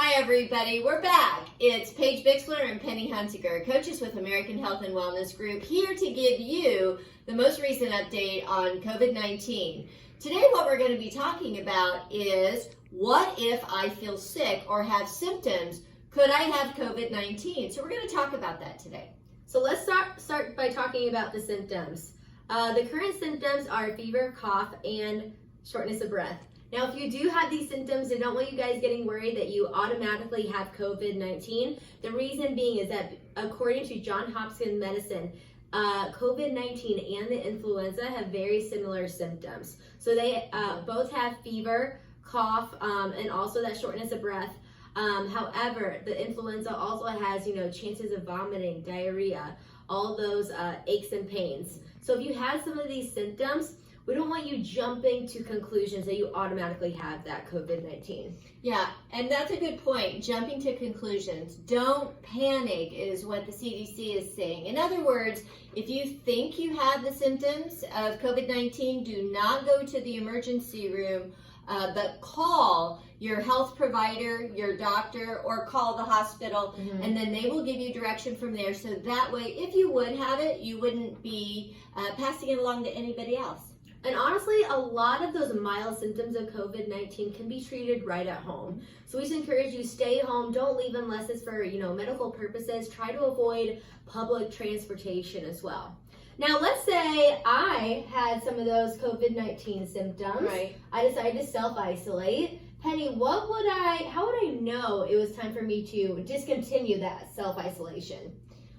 Hi everybody, we're back. It's Paige Bixler and Penny Hunziker, coaches with American Health and Wellness Group, here to give you the most recent update on COVID-19. Today what we're going to be talking about is, what if I feel sick or have symptoms? Could I have COVID-19? So we're going to talk about that today. So let's start by talking about the symptoms. The current symptoms are fever, cough, and shortness of breath. Now, if you do have these symptoms, I don't want you guys getting worried that you automatically have COVID-19. The reason being is that according to Johns Hopkins Medicine, COVID-19 and the influenza have very similar symptoms. So they both have fever, cough, and also that shortness of breath. However, the influenza also has, chances of vomiting, diarrhea, all those aches and pains. So if you have some of these symptoms, we don't want you jumping to conclusions that you automatically have that COVID-19. Yeah, and that's a good point, jumping to conclusions. Don't panic is what the CDC is saying. In other words, if you think you have the symptoms of COVID-19, do not go to the emergency room, but call your health provider, your doctor, or call the hospital, and then they will give you direction from there. So that way, if you would have it, you wouldn't be passing it along to anybody else. And honestly, a lot of those mild symptoms of COVID-19 can be treated right at home. So we just encourage you, stay home. Don't leave unless it's for, medical purposes. Try to avoid public transportation as well. Now, let's say I had some of those COVID-19 symptoms. Right. I decided to self-isolate. Penny, how would I know it was time for me to discontinue that self-isolation?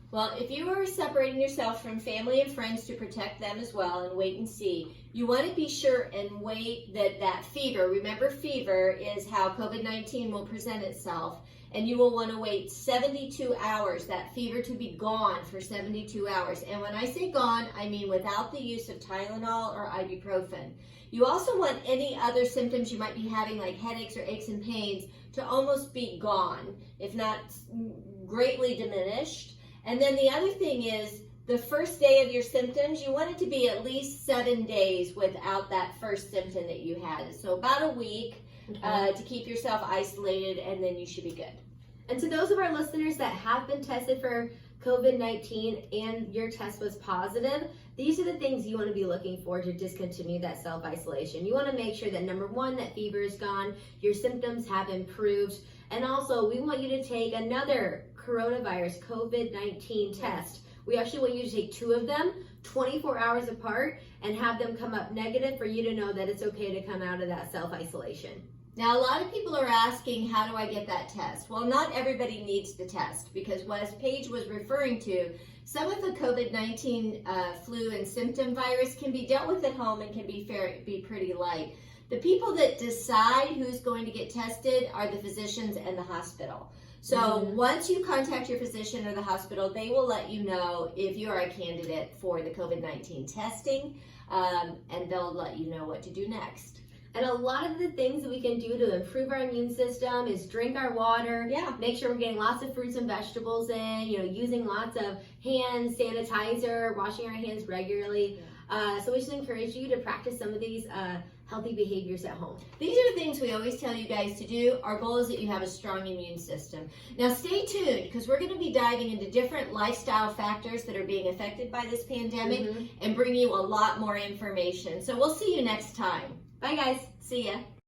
Well, if you are separating yourself from family and friends to protect them as well and wait and see, you want to be sure and wait that fever, remember fever is how COVID-19 will present itself, and you will want to wait 72 hours, that fever to be gone for 72 hours. And when I say gone, I mean without the use of Tylenol or ibuprofen. You also want any other symptoms you might be having, like headaches or aches and pains, to almost be gone, if not greatly diminished. And then the other thing is, the first day of your symptoms, you want it to be at least 7 days without that first symptom that you had. So about a week to keep yourself isolated, and then you should be good. And to those of our listeners that have been tested for COVID-19 and your test was positive, these are the things you want to be looking for to discontinue that self-isolation. You want to make sure that, number one, that fever is gone, your symptoms have improved, and also we want you to take another coronavirus COVID-19 test. We actually want you to take 2 of them 24 hours apart and have them come up negative for you to know that it's okay to come out of that self-isolation. Now, a lot of people are asking, how do I get that test? Well, not everybody needs the test, because as Paige was referring to, some of the COVID-19 flu and symptom virus can be dealt with at home and can be pretty light. The people that decide who's going to get tested are the physicians and the hospital. So once you contact your physician or the hospital, they will let you know if you are a candidate for the COVID-19 testing, and they'll let you know what to do next. And a lot of the things that we can do to improve our immune system is drink our water, make sure we're getting lots of fruits and vegetables in, using lots of hand sanitizer, washing our hands regularly. So we just encourage you to practice some of these healthy behaviors at home. These are the things we always tell you guys to do. Our goal is that you have a strong immune system. Now stay tuned, because we're going to be diving into different lifestyle factors that are being affected by this pandemic and bring you a lot more information. So we'll see you next time. Bye guys. See ya.